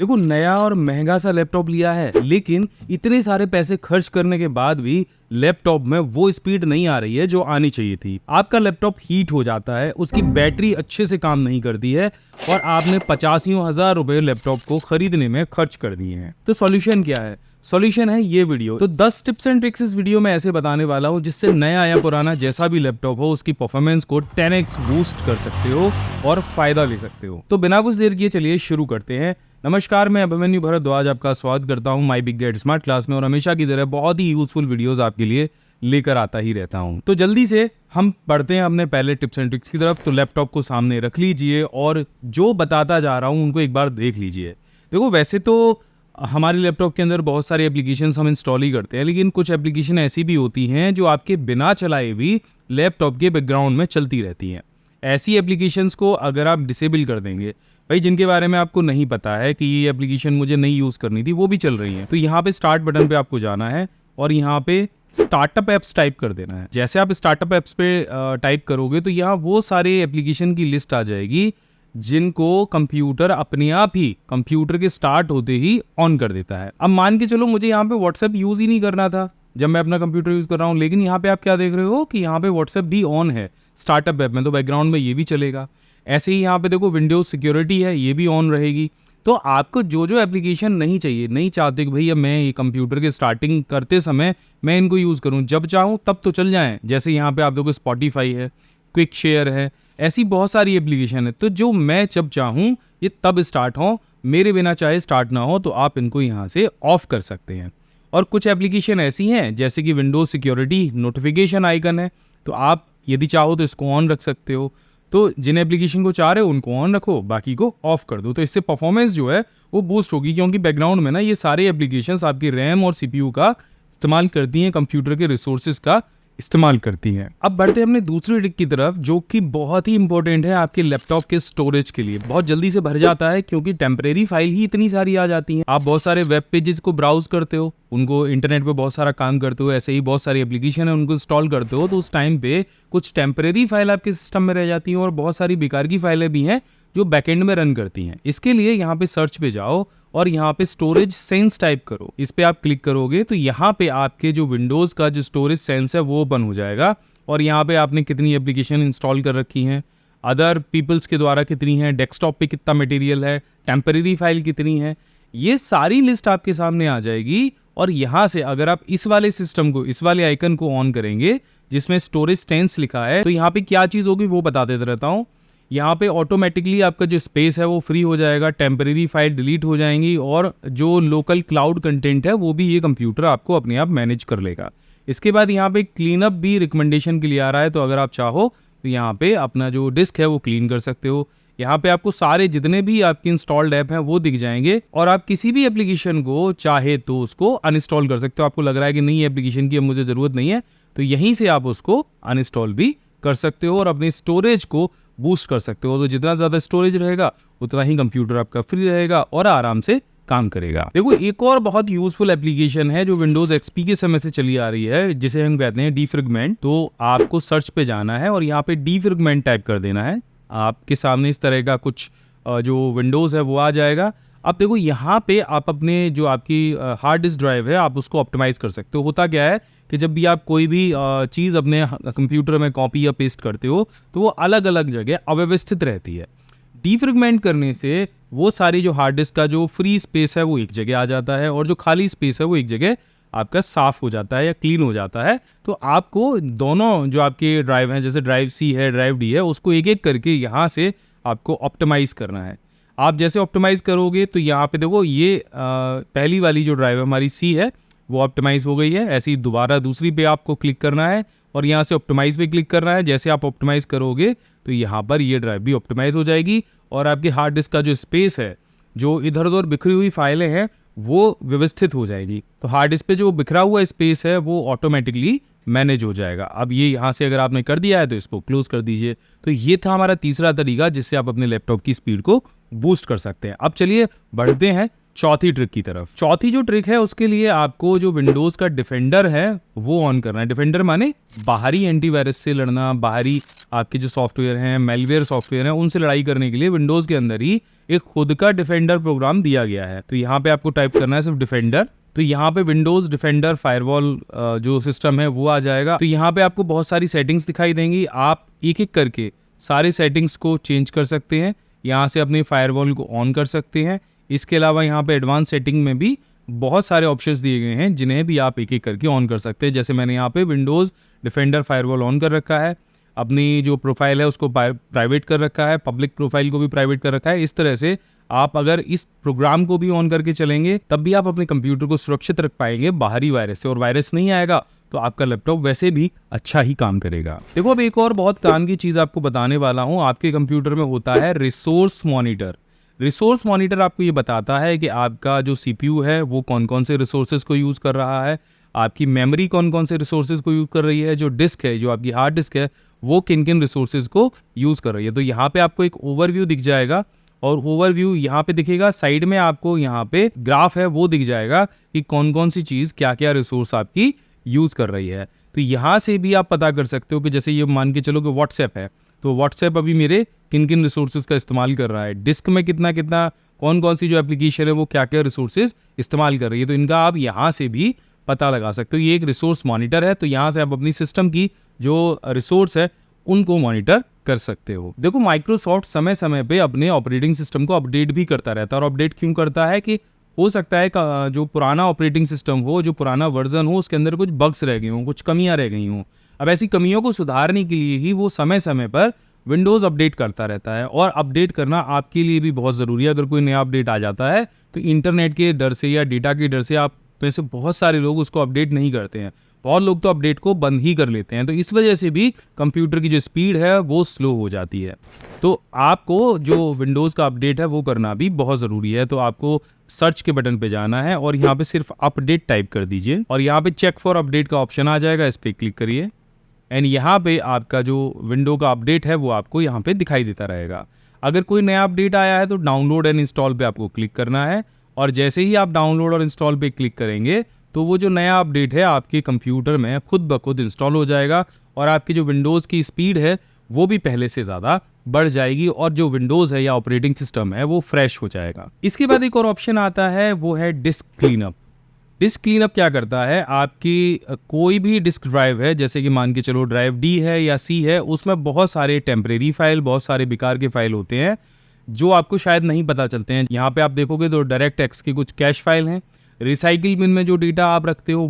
देखो, नया और महंगा सा लैपटॉप लिया है, लेकिन इतने सारे पैसे खर्च करने के बाद भी लैपटॉप में वो स्पीड नहीं आ रही है जो आनी चाहिए थी। आपका लैपटॉप हीट हो जाता है, उसकी बैटरी अच्छे से काम नहीं करती है और आपने 85,000 रुपए लैपटॉप को खरीदने में खर्च कर दिए हैं। तो सॉल्यूशन क्या है? सॉल्यूशन है ये वीडियो। तो 10 टिप्स एंड ट्रिक्स इस वीडियो में ऐसे बताने वाला हूँ जिससे नया या पुराना जैसा भी लैपटॉप हो उसकी परफॉर्मेंस को 10x बूस्ट कर सकते हो और फायदा ले सकते हो। तो बिना कुछ देर किए चलिए शुरू करते हैं। नमस्कार, मैं अभिमन्यु भारद्वाज आपका स्वागत करता हूं माई बिग गेट स्मार्ट क्लास में और हमेशा की तरह बहुत ही यूजफुल वीडियोस आपके लिए लेकर आता ही रहता हूं। तो जल्दी से हम पढ़ते हैं अपने पहले टिप्स एंड ट्रिक्स की तरफ। तो लैपटॉप को सामने रख लीजिए और जो बताता जा रहा हूं उनको एक बार देख लीजिए। देखो, वैसे तो हमारे लैपटॉप के अंदर बहुत सारी एप्लीकेशंस हम इंस्टॉल ही करते हैं, लेकिन कुछ एप्लीकेशन ऐसी भी होती हैं जो आपके बिना चलाए भी लैपटॉप के बैकग्राउंड में चलती रहती हैं। ऐसी एप्लीकेशंस को अगर आप डिसेबल कर देंगे, भाई जिनके बारे में आपको नहीं पता है कि ये एप्लीकेशन मुझे नहीं यूज करनी थी, वो भी चल रही हैं, तो यहाँ पे स्टार्ट बटन पे आपको जाना है और यहाँ पे स्टार्टअप एप्स टाइप कर देना है। जैसे आप स्टार्टअप एप्स पे टाइप करोगे तो यहाँ वो सारे एप्लीकेशन की लिस्ट आ जाएगी जिनको कंप्यूटर अपने आप ही कंप्यूटर के स्टार्ट होते ही ऑन कर देता है। अब मान के चलो मुझे यहाँ पे व्हाट्सएप यूज ही नहीं करना था जब मैं अपना कंप्यूटर यूज कर रहा हूँ, लेकिन यहाँ पे आप क्या देख रहे हो कि यहाँ पे व्हाट्सएप भी ऑन है स्टार्टअप ऐप में, तो बैकग्राउंड में ये भी चलेगा। ऐसे ही यहाँ पे देखो विंडोज सिक्योरिटी है, ये भी ऑन रहेगी। तो आपको जो जो एप्लीकेशन नहीं चाहिए, नहीं चाहते कि भैया मैं ये कंप्यूटर के स्टार्टिंग करते समय मैं इनको यूज़ करूँ, जब चाहूँ तब तो चल जाएं। जैसे यहाँ पे आप देखो स्पॉटिफाई है, क्विक शेयर है, ऐसी बहुत सारी एप्लीकेशन है। तो जो मैं जब चाहूँ ये तब स्टार्ट हो, मेरे बिना चाहे स्टार्ट ना हो, तो आप इनको यहाँ से ऑफ कर सकते हैं। और कुछ एप्लीकेशन ऐसी हैं जैसे कि विंडोज सिक्योरिटी नोटिफिकेशन आइकन है, तो आप यदि चाहो तो इसको ऑन रख सकते हो। तो जिन एप्लीकेशन को चाह रहे हो उनको ऑन रखो, बाकी को ऑफ कर दो। तो इससे परफॉर्मेंस जो है वो बूस्ट होगी, क्योंकि बैकग्राउंड में ना ये सारे एप्लीकेशंस आपकी रैम और सीपीयू का इस्तेमाल करती हैं, कंप्यूटर के रिसोर्सेज का इस्तेमाल करती हैं। अब बढ़ते हैं अपने दूसरी ट्रिक की तरफ, जो कि बहुत ही इंपॉर्टेंट है आपके लैपटॉप के स्टोरेज के लिए। बहुत जल्दी से भर जाता है क्योंकि टेम्परेरी फाइल ही इतनी सारी आ जाती हैं। आप बहुत सारे वेब पेजेस को ब्राउज करते हो, उनको इंटरनेट पे बहुत सारा काम करते हो, ऐसे ही बहुत सारी एप्लीकेशन है उनको इंस्टॉल करते हो, तो उस टाइम पे कुछ टेम्परेरी फाइल आपके सिस्टम में रह जाती हैं और बहुत सारी बेकार की फाइलें भी हैं जो बैकएंड में रन करती हैं। इसके लिए यहाँ पे सर्च पे जाओ और यहाँ पे स्टोरेज सेंस टाइप करो। इस पे आप क्लिक करोगे तो यहाँ पे आपके जो विंडोज का जो स्टोरेज सेंस है वो ओपन हो जाएगा और यहाँ पे आपने कितनी एप्लीकेशन इंस्टॉल कर रखी हैं, अदर पीपल्स के द्वारा कितनी है, डेस्कटॉप पे कितना मटेरियल है, टेम्परेरी फाइल कितनी है, ये सारी लिस्ट आपके सामने आ जाएगी। और यहाँ से अगर आप इस वाले सिस्टम को, इस वाले आइकन को ऑन करेंगे जिसमें स्टोरेज सेंस लिखा है, तो यहाँ पे क्या चीज़ होगी वो बता देता रहता हूँ। यहाँ पे ऑटोमेटिकली आपका जो स्पेस है वो फ्री हो जाएगा, टेम्परेरी फाइल डिलीट हो जाएंगी और जो लोकल क्लाउड कंटेंट है वो भी ये कंप्यूटर आपको अपने आप मैनेज कर लेगा। इसके बाद यहाँ पे क्लीन अप भी रिकमेंडेशन के लिए आ रहा है, तो अगर आप चाहो तो यहाँ पे अपना जो डिस्क है वो क्लीन कर सकते हो। यहाँ पे आपको सारे जितने भी आपके इंस्टॉल्ड ऐप हैं वो दिख जाएंगे और आप किसी भी एप्लीकेशन को चाहे तो उसको अनइंस्टॉल कर सकते हो। आपको लग रहा है कि नहीं एप्लीकेशन की अब मुझे ज़रूरत नहीं है, तो यहीं से आप उसको अनइंस्टॉल भी कर सकते हो और अपने स्टोरेज को बूस्ट कर सकते हो। तो जितना ज़्यादा स्टोरेज रहेगा उतना ही कंप्यूटर आपका फ्री रहेगा और आराम से काम करेगा। देखो, एक और बहुत यूजफुल एप्लीकेशन है जो विंडोज एक्सपी के समय से चली आ रही है, जिसे हम कहते हैं डीफ्रेगमेंट। तो आपको सर्च पे जाना है और यहाँ पे डीफ्रेगमेंट टाइप कर देना है। आपके सामने इस तरह का कुछ जो विंडोज है वो आ जाएगा। अब देखो, यहाँ पे आप अपने जो आपकी हार्ड डिस्क ड्राइव है आप उसको ऑप्टिमाइज कर सकते हो। होता क्या है कि जब भी आप कोई भी चीज़ अपने कंप्यूटर में कॉपी या पेस्ट करते हो तो वो अलग अलग जगह अव्यवस्थित रहती है। डीफ्रेगमेंट करने से वो सारी जो हार्ड डिस्क का जो फ्री स्पेस है वो एक जगह आ जाता है और जो खाली स्पेस है वो एक जगह आपका साफ हो जाता है या क्लीन हो जाता है। तो आपको दोनों जो आपके ड्राइव हैं, जैसे ड्राइव सी है, ड्राइव डी है, उसको एक एक करके यहाँ से आपको ऑप्टिमाइज करना है। आप जैसे ऑप्टिमाइज करोगे तो यहाँ पे देखो ये पहली वाली जो ड्राइव हमारी सी है वो ऑप्टिमाइज हो गई है। ऐसे ही दोबारा दूसरी पे आपको क्लिक करना है और यहाँ से ऑप्टिमाइज पे क्लिक करना है। जैसे आप ऑप्टिमाइज करोगे तो यहाँ पर ये ड्राइव भी ऑप्टिमाइज हो जाएगी और आपकी हार्ड डिस्क का जो स्पेस है, जो इधर उधर बिखरी हुई फाइलें हैं, वो व्यवस्थित हो जाएगी। तो हार्ड डिस्क पे जो बिखरा हुआ स्पेस है वो ऑटोमेटिकली मैनेज हो जाएगा। अब ये यहाँ से अगर आपने कर दिया है तो इसको क्लोज कर दीजिए। तो ये था हमारा तीसरा तरीका जिससे आप अपने लैपटॉप की स्पीड को बूस्ट कर सकते हैं। अब चलिए बढ़ते हैं चौथी ट्रिक की तरफ। चौथी जो ट्रिक है उसके लिए आपको जो विंडोज का डिफेंडर है वो ऑन करना है। डिफेंडर माने बाहरी एंटीवायरस से लड़ना, बाहरी आपके जो सॉफ्टवेयर हैं, मेलवेयर सॉफ्टवेयर हैं, उनसे लड़ाई करने के लिए विंडोज के अंदर ही एक खुद का डिफेंडर प्रोग्राम दिया गया है। तो यहाँ पे आपको टाइप करना है सिर्फ डिफेंडर। तो यहाँ पे विंडोज डिफेंडर फायरवॉल जो सिस्टम है वो आ जाएगा। तो यहाँ पे आपको बहुत सारी सेटिंग्स दिखाई देंगी, आप एक एक करके सारे सेटिंग्स को चेंज कर सकते हैं। यहाँ से अपने फायरवॉल को ऑन कर सकते हैं। इसके अलावा यहाँ पे एडवांस सेटिंग में भी बहुत सारे ऑप्शंस दिए गए हैं जिन्हें भी आप एक एक करके ऑन कर सकते हैं। जैसे मैंने यहाँ पे विंडोज डिफेंडर फायरवॉल ऑन कर रखा है, अपनी जो प्रोफाइल है उसको प्राइवेट कर रखा है, पब्लिक प्रोफाइल को भी प्राइवेट कर रखा है। इस तरह से आप अगर इस प्रोग्राम को भी ऑन करके चलेंगे तब भी आप अपने कंप्यूटर को सुरक्षित रख पाएंगे बाहरी वायरस से, और वायरस नहीं आएगा तो आपका लैपटॉप वैसे भी अच्छा ही काम करेगा। देखो अब एक और बहुत काम की चीज आपको बताने वाला हूं। आपके कंप्यूटर में होता है रिसोर्स मॉनिटर। रिसोर्स मॉनिटर आपको ये बताता है कि आपका जो सीपीयू है वो कौन कौन से रिसोर्सेज को यूज कर रहा है, आपकी मेमोरी कौन कौन से रिसोर्सेज को यूज कर रही है, जो डिस्क है, जो आपकी हार्ड डिस्क है, वो किन किन रिसोर्सेज को यूज कर रही है। तो यहाँ पे आपको एक ओवरव्यू दिख जाएगा, और ओवरव्यू यहाँ पे दिखेगा, साइड में आपको यहाँ पे ग्राफ है वो दिख जाएगा कि कौन कौन सी चीज क्या क्या रिसोर्स आपकी यूज कर रही है। तो यहाँ से भी आप पता कर सकते हो कि जैसे ये मान के चलो कि व्हाट्सएप है, तो व्हाट्सएप अभी मेरे किन किन रिसोर्सेज का इस्तेमाल कर रहा है, डिस्क में कितना कितना कौन कौन सी जो एप्लीकेशन है वो क्या क्या रिसोर्सेज इस्तेमाल कर रही है। तो इनका आप यहाँ से भी पता लगा सकते हो। ये एक रिसोर्स मॉनिटर है, तो यहाँ से आप अपनी सिस्टम की जो रिसोर्स है उनको मॉनिटर कर सकते हो। देखो माइक्रोसॉफ्ट समय समय पे अपने ऑपरेटिंग सिस्टम को अपडेट भी करता रहता है, और अपडेट क्यों करता है कि हो सकता है जो पुराना ऑपरेटिंग सिस्टम हो, जो पुराना वर्जन हो, उसके अंदर कुछ बग्स रह गए हों, कुछ कमियां रह गई हों। अब ऐसी कमियों को सुधारने के लिए ही वो समय समय पर विंडोज़ अपडेट करता रहता है, और अपडेट करना आपके लिए भी बहुत ज़रूरी है। अगर कोई नया अपडेट आ जाता है तो इंटरनेट के डर से या डेटा के डर से आप में से बहुत सारे लोग उसको अपडेट नहीं करते हैं, बहुत लोग तो अपडेट को बंद ही कर लेते हैं। तो इस वजह से भी कंप्यूटर की जो स्पीड है वो स्लो हो जाती है। तो आपको जो विंडोज़ का अपडेट है वो करना भी बहुत ज़रूरी है। तो आपको सर्च के बटन पे जाना है और यहाँ पे सिर्फ अपडेट टाइप कर दीजिए, और यहाँ पे चेक फॉर अपडेट का ऑप्शन आ जाएगा, इस पर क्लिक करिए, एंड यहाँ पे आपका जो विंडो का अपडेट है वो आपको यहाँ पे दिखाई देता रहेगा। अगर कोई नया अपडेट आया है तो डाउनलोड एंड इंस्टॉल पे आपको क्लिक करना है, और जैसे ही आप डाउनलोड और इंस्टॉल पे क्लिक करेंगे तो वो जो नया अपडेट है आपके कंप्यूटर में खुद ब खुद इंस्टॉल हो जाएगा, और आपकी जो विंडोज़ की स्पीड है वो भी पहले से ज़्यादा बढ़ जाएगी, और जो विंडोज़ है या ऑपरेटिंग सिस्टम है वो फ्रेश हो जाएगा। इसके बाद एक और ऑप्शन आता है, वो है डिस्क क्लीनअप। डिस्क क्लीनअप क्या करता है, आपकी कोई भी डिस्क ड्राइव है, जैसे कि मान के चलो ड्राइव डी है या सी है, उसमें बहुत सारे टेम्परेरी फाइल, बहुत सारे बेकार के फाइल होते हैं जो आपको शायद नहीं पता चलते हैं। यहाँ पे आप देखोगे तो डायरेक्ट एक्स की कुछ कैश फाइल हैं, रिसाइकिल बिन में जो डेटा आप रखते हो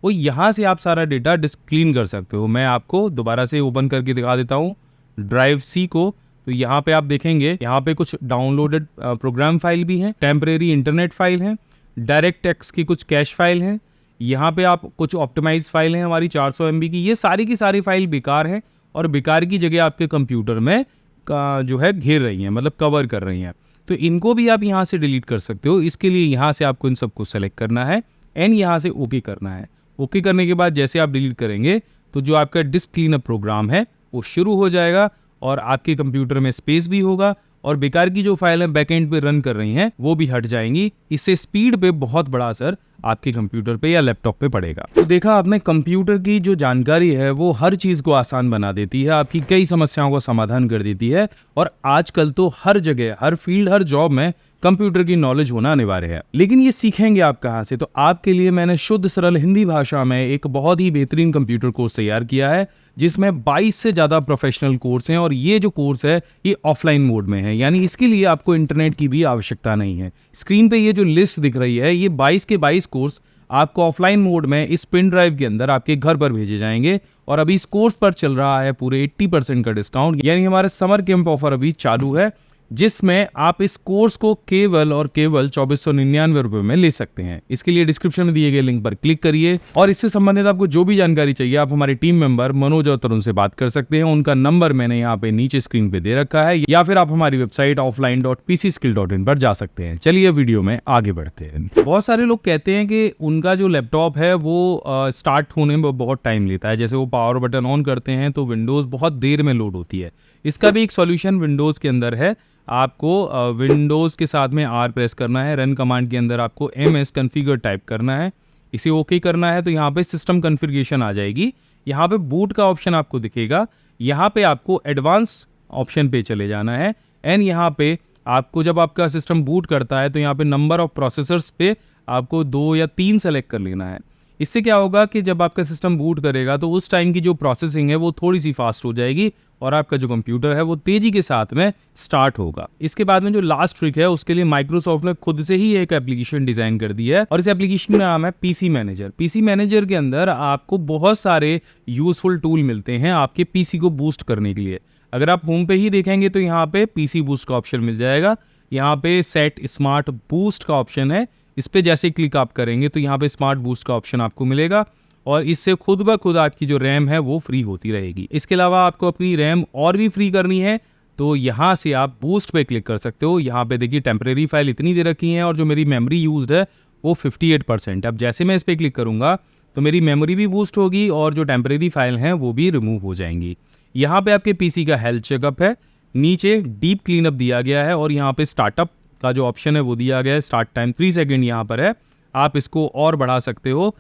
वो यहाँ से आप सारा डेटा डिस्क क्लीन कर सकते हो। मैं आपको दोबारा से ओपन करके दिखा देता हूँ ड्राइव सी को। तो यहाँ पे आप देखेंगे, यहाँ पे कुछ डाउनलोडेड प्रोग्राम फाइल भी हैं, टेम्परेरी इंटरनेट फाइल हैं, डायरेक्ट एक्स की कुछ कैश फाइल हैं, यहाँ पे आप कुछ ऑप्टिमाइज फाइल हैं हमारी 400 MB की। ये सारी की सारी फाइल बेकार हैं, और बेकार की जगह आपके कंप्यूटर में जो है घेर रही हैं, मतलब कवर कर रही हैं। तो इनको भी आप यहाँ से डिलीट कर सकते हो। इसके लिए यहाँ से आपको इन सबको सेलेक्ट करना है एंड यहाँ से ओके करना है। ओके करने के बाद जैसे आप डिलीट करेंगे तो जो आपका डिस्क क्लीनअप प्रोग्राम है वो शुरू हो जाएगा, और आपके कंप्यूटर में स्पेस भी होगा, और बेकार की जो फाइल है बैकएंड पे रन कर रही हैं वो भी हट जाएंगी। इससे स्पीड पे बहुत बड़ा असर आपके कंप्यूटर पे या लैपटॉप पे पड़ेगा। तो देखा आपने, कंप्यूटर की जो जानकारी है वो हर चीज को आसान बना देती है, आपकी कई समस्याओं को समाधान कर देती है, और आजकल तो हर जगह, हर फील्ड, हर जॉब में कंप्यूटर की नॉलेज होना अनिवार्य है। लेकिन ये सीखेंगे आप कहाँ से? तो आपके लिए मैंने शुद्ध सरल हिंदी भाषा में एक बहुत ही बेहतरीन कंप्यूटर कोर्स तैयार किया है, जिसमें 22 से ज़्यादा प्रोफेशनल कोर्स हैं, और ये जो कोर्स है ये ऑफलाइन मोड में है, यानी इसके लिए आपको इंटरनेट की भी आवश्यकता नहीं है। स्क्रीन पे ये जो लिस्ट दिख रही है, ये 22 के 22 कोर्स आपको ऑफलाइन मोड में इस पिन ड्राइव के अंदर आपके घर पर भेजे जाएंगे, और अभी इस कोर्स पर चल रहा है पूरे 80% का डिस्काउंट, यानी हमारे समर कैंप ऑफर अभी चालू है, जिसमें आप इस कोर्स को केवल और केवल 2499 रुपए में ले सकते हैं। इसके लिए डिस्क्रिप्शन में दिए गए लिंक पर क्लिक करिए, और इससे संबंधित आपको जो भी जानकारी चाहिए आप हमारे टीम मेंबर मनोज और तरुण से बात कर सकते हैं। उनका नंबर मैंने यहाँ पे नीचे स्क्रीन पे दे रखा है, या फिर आप हमारी वेबसाइट offline.pcskill.in पर जा सकते हैं। चलिए वीडियो में आगे बढ़ते हैं। बहुत सारे लोग कहते हैं कि उनका जो लैपटॉप है वो स्टार्ट होने में बहुत टाइम लेता है, जैसे वो पावर बटन ऑन करते हैं तो विंडोज बहुत देर में लोड होती है। इसका भी एक सॉल्यूशन विंडोज के अंदर है। आपको विंडोज़ के साथ में R प्रेस करना है। रन कमांड के अंदर आपको MS कॉन्फ़िगर टाइप करना है, इसे ओके करना है। तो यहाँ पे सिस्टम कॉन्फ़िगरेशन आ जाएगी। यहाँ पे बूट का ऑप्शन आपको दिखेगा। यहाँ पे आपको एडवांस ऑप्शन पे चले जाना है एंड यहाँ पे आपको जब आपका सिस्टम बूट करता है तो यहाँ पे नंबर ऑफ प्रोसेसर्स पे आपको 2 या 3 सेलेक्ट कर लेना है। इससे क्या होगा कि जब आपका सिस्टम बूट करेगा तो उस टाइम की जो प्रोसेसिंग है वो थोड़ी सी फास्ट हो जाएगी और आपका जो कंप्यूटर है वो तेजी के साथ में स्टार्ट होगा। इसके बाद में जो लास्ट ट्रिक है उसके लिए माइक्रोसॉफ्ट ने खुद से ही एक एप्लीकेशन डिजाइन कर दी है और इस एप्लीकेशन का नाम है पीसी मैनेजर। पीसी मैनेजर के अंदर आपको बहुत सारे यूजफुल टूल मिलते हैं आपके पीसी को बूस्ट करने के लिए। अगर आप होम पे ही देखेंगे तो यहाँ पे पीसी बूस्ट का ऑप्शन मिल जाएगा। यहाँ पे सेट स्मार्ट बूस्ट का ऑप्शन है, इस पे जैसे क्लिक आप करेंगे तो यहाँ पे स्मार्ट बूस्ट का ऑप्शन आपको मिलेगा और इससे खुद ब खुद आपकी जो रैम है वो फ्री होती रहेगी। इसके अलावा आपको अपनी रैम और भी फ्री करनी है तो यहाँ से आप बूस्ट पे क्लिक कर सकते हो। यहाँ पे देखिए टेम्परेरी फाइल इतनी दे रखी है और जो मेरी मेमोरी यूज्ड है वो 58%। अब जैसे मैं इस पर क्लिक करूँगा तो मेरी मेमोरी भी बूस्ट होगी और जो टेम्परेरी फाइल हैं वो भी रिमूव हो जाएंगी। यहाँ पे आपके पीसी का हेल्थ चेकअप है, नीचे डीप क्लीनअप दिया गया है और यहाँ पे स्टार्टअप का जो ऑप्शन है वो दिया गया है। स्टार्ट टाइम 3 सेकंड यहाँ पर है, आप इसको और बढ़ा सकते हो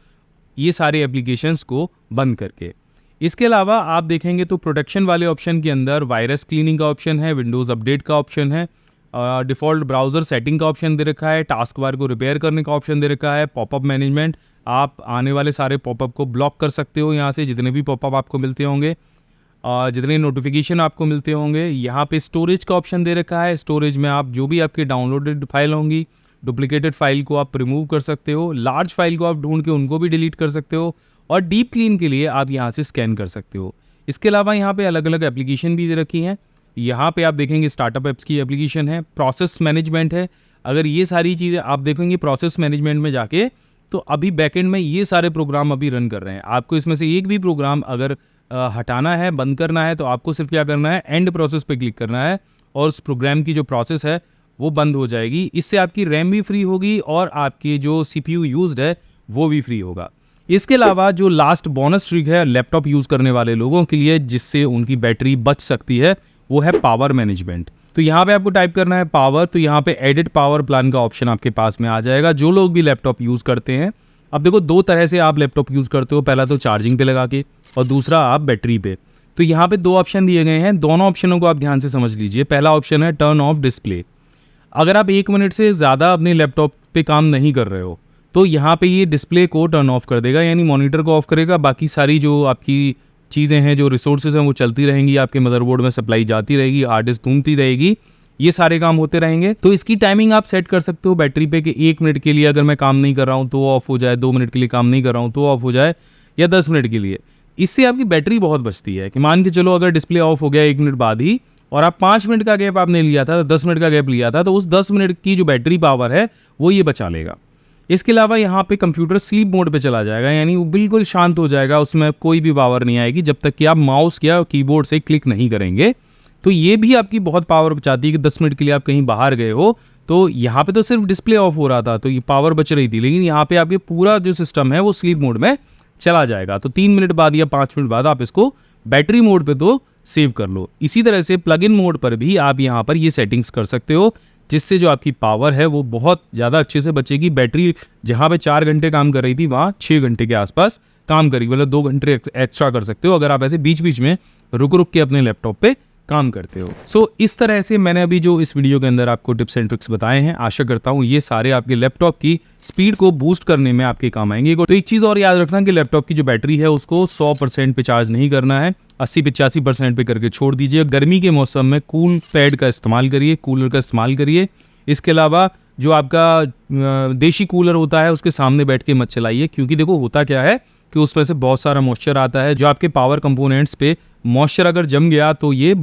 ये सारे एप्लीकेशंस को बंद करके। इसके अलावा आप देखेंगे तो प्रोटेक्शन वाले ऑप्शन के अंदर वायरस क्लीनिंग का ऑप्शन है, विंडोज़ अपडेट का ऑप्शन है, डिफ़ॉल्ट ब्राउज़र सेटिंग का ऑप्शन दे रखा है, टास्क बार को रिपेयर करने का ऑप्शन दे रखा है, पॉपअप मैनेजमेंट, आप आने वाले सारे पॉपअप को ब्लॉक कर सकते हो यहाँ से, जितने भी पॉपअप आपको मिलते होंगे, जितने नोटिफिकेशन आपको मिलते होंगे। यहाँ पे स्टोरेज का ऑप्शन दे रखा है, स्टोरेज में आप जो भी आपकी डाउनलोडेड फाइल होंगी, डुप्लीकेटेड फाइल को आप रिमूव कर सकते हो, लार्ज फाइल को आप ढूंढ के उनको भी डिलीट कर सकते हो और डीप क्लीन के लिए आप यहाँ से स्कैन कर सकते हो। इसके अलावा यहाँ पे अलग अलग एप्लीकेशन भी दे रखी हैं। यहाँ पे आप देखेंगे स्टार्टअप एप्स की एप्लीकेशन है, प्रोसेस मैनेजमेंट है। अगर ये सारी चीज़ें आप देखेंगे प्रोसेस मैनेजमेंट में जाके तो अभी बैकएंड में ये सारे प्रोग्राम अभी रन कर रहे हैं। आपको इसमें से एक भी प्रोग्राम अगर हटाना है, बंद करना है तो आपको सिर्फ क्या करना है, एंड प्रोसेस पे क्लिक करना है और उस प्रोग्राम की जो प्रोसेस है वो बंद हो जाएगी। इससे आपकी रैम भी फ्री होगी और आपकी जो CPU यूज्ड है वो भी फ्री होगा। इसके अलावा जो लास्ट बोनस ट्रिक है लैपटॉप यूज़ करने वाले लोगों के लिए जिससे उनकी बैटरी बच सकती है वो है पावर मैनेजमेंट। तो यहाँ पे आपको टाइप करना है पावर, तो यहाँ पे एडिट पावर प्लान का ऑप्शन आपके पास में आ जाएगा। जो लोग भी लैपटॉप यूज़ करते हैं, अब देखो दो तरह से आप लैपटॉप यूज़ करते हो, पहला तो चार्जिंग पे लगा के और दूसरा आप बैटरी पे। तो यहाँ पे 2 ऑप्शन दिए गए हैं, दोनों ऑप्शनों को आप ध्यान से समझ लीजिए। पहला ऑप्शन है टर्न ऑफ डिस्प्ले। अगर आप 1 मिनट से ज़्यादा अपने लैपटॉप पे काम नहीं कर रहे हो तो यहाँ पे ये डिस्प्ले को टर्न ऑफ कर देगा, यानी मॉनिटर को ऑफ करेगा। बाकी सारी जो आपकी चीज़ें हैं, जो रिसोर्सेज हैं वो चलती रहेंगी, आपके मदरबोर्ड में सप्लाई जाती रहेगी, हार्ड डिस्क घूमती रहेगी, ये सारे काम होते रहेंगे। तो इसकी टाइमिंग आप सेट कर सकते हो बैटरी पे कि 1 मिनट के लिए अगर मैं काम नहीं कर रहा हूँ तो ऑफ हो जाए, 2 मिनट के लिए काम नहीं कर रहा हूँ तो ऑफ हो जाए, या 10 मिनट के लिए। इससे आपकी बैटरी बहुत बचती है कि मान के चलो अगर डिस्प्ले ऑफ हो गया 1 मिनट बाद ही और आप 5 मिनट का गैप आपने लिया था, 10 मिनट का गैप लिया था, तो उस 10 मिनट की जो बैटरी पावर है वो ये बचा लेगा। इसके अलावा यहाँ पे कंप्यूटर स्लीप मोड पे चला जाएगा, यानी वो बिल्कुल शांत हो जाएगा, उसमें कोई भी पावर नहीं आएगी जब तक कि आप माउस या कीबोर्ड से क्लिक नहीं करेंगे। तो ये भी आपकी बहुत पावर बचाती है कि 10 मिनट के लिए आप कहीं बाहर गए हो तो यहाँ पे तो सिर्फ डिस्प्ले ऑफ हो रहा था तो ये पावर बच रही थी, लेकिन यहाँ पे आपके पूरा जो सिस्टम है वो स्लीप मोड में चला जाएगा। तो 3 मिनट बाद या 5 मिनट बाद आप इसको बैटरी मोड पे तो सेव कर लो। इसी तरह से प्लग इन मोड पर भी आप यहाँ पर ये सेटिंग्स कर सकते हो जिससे जो आपकी पावर है वो बहुत ज़्यादा अच्छे से बचेगी। बैटरी जहाँ पे 4 घंटे काम कर रही थी वहाँ 6 घंटे के आसपास काम करेगी, मतलब 2 घंटे एक्स्ट्रा कर सकते हो अगर आप ऐसे बीच बीच में रुक रुक के अपने लैपटॉप पे काम करते हो। सो इस तरह से मैंने अभी जो इस वीडियो के अंदर आपको टिप्स एंड ट्रिक्स बताए हैं, आशा करता हूँ ये सारे आपके लैपटॉप की स्पीड को बूस्ट करने में आपके काम आएंगे। तो एक चीज़ और याद रखना कि लैपटॉप की जो बैटरी है उसको 100% पे चार्ज नहीं करना है, 80-85% पे करके छोड़ दीजिए। गर्मी के मौसम में कूल पैड का इस्तेमाल करिए, कूलर का इस्तेमाल करिए। इसके अलावा जो आपका देशी कूलर होता है उसके सामने बैठ के मत चलाइए, क्योंकि देखो होता क्या है कि उसमें से बहुत सारा मॉइस्चर आता है। जो आपके पावर कंपोनेंट्स पे मॉइस्चर अगर जम गया तो ये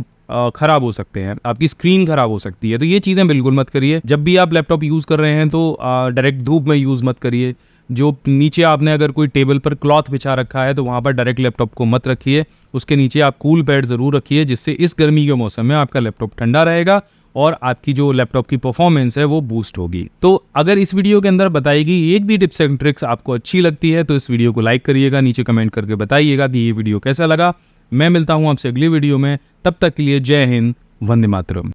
खराब हो सकते हैं, आपकी स्क्रीन खराब हो सकती है। तो ये चीज़ें बिल्कुल मत करिए। जब भी आप लैपटॉप यूज़ कर रहे हैं तो डायरेक्ट धूप में यूज़ मत करिए। जो नीचे आपने अगर कोई टेबल पर क्लॉथ बिछा रखा है तो वहाँ पर डायरेक्ट लैपटॉप को मत रखिए, उसके नीचे आप कूल पैड ज़रूर रखिए, जिससे इस गर्मी के मौसम में आपका लैपटॉप ठंडा रहेगा और आपकी जो लैपटॉप की परफॉर्मेंस है वो बूस्ट होगी। तो अगर इस वीडियो के अंदर बताई गई एक भी टिप्स एंड ट्रिक्स आपको अच्छी लगती है तो इस वीडियो को लाइक करिएगा, नीचे कमेंट करके बताइएगा कि ये वीडियो कैसा लगा। मैं मिलता हूँ आपसे अगली वीडियो में, तब तक के लिए जय हिंद, वंदे मातरम।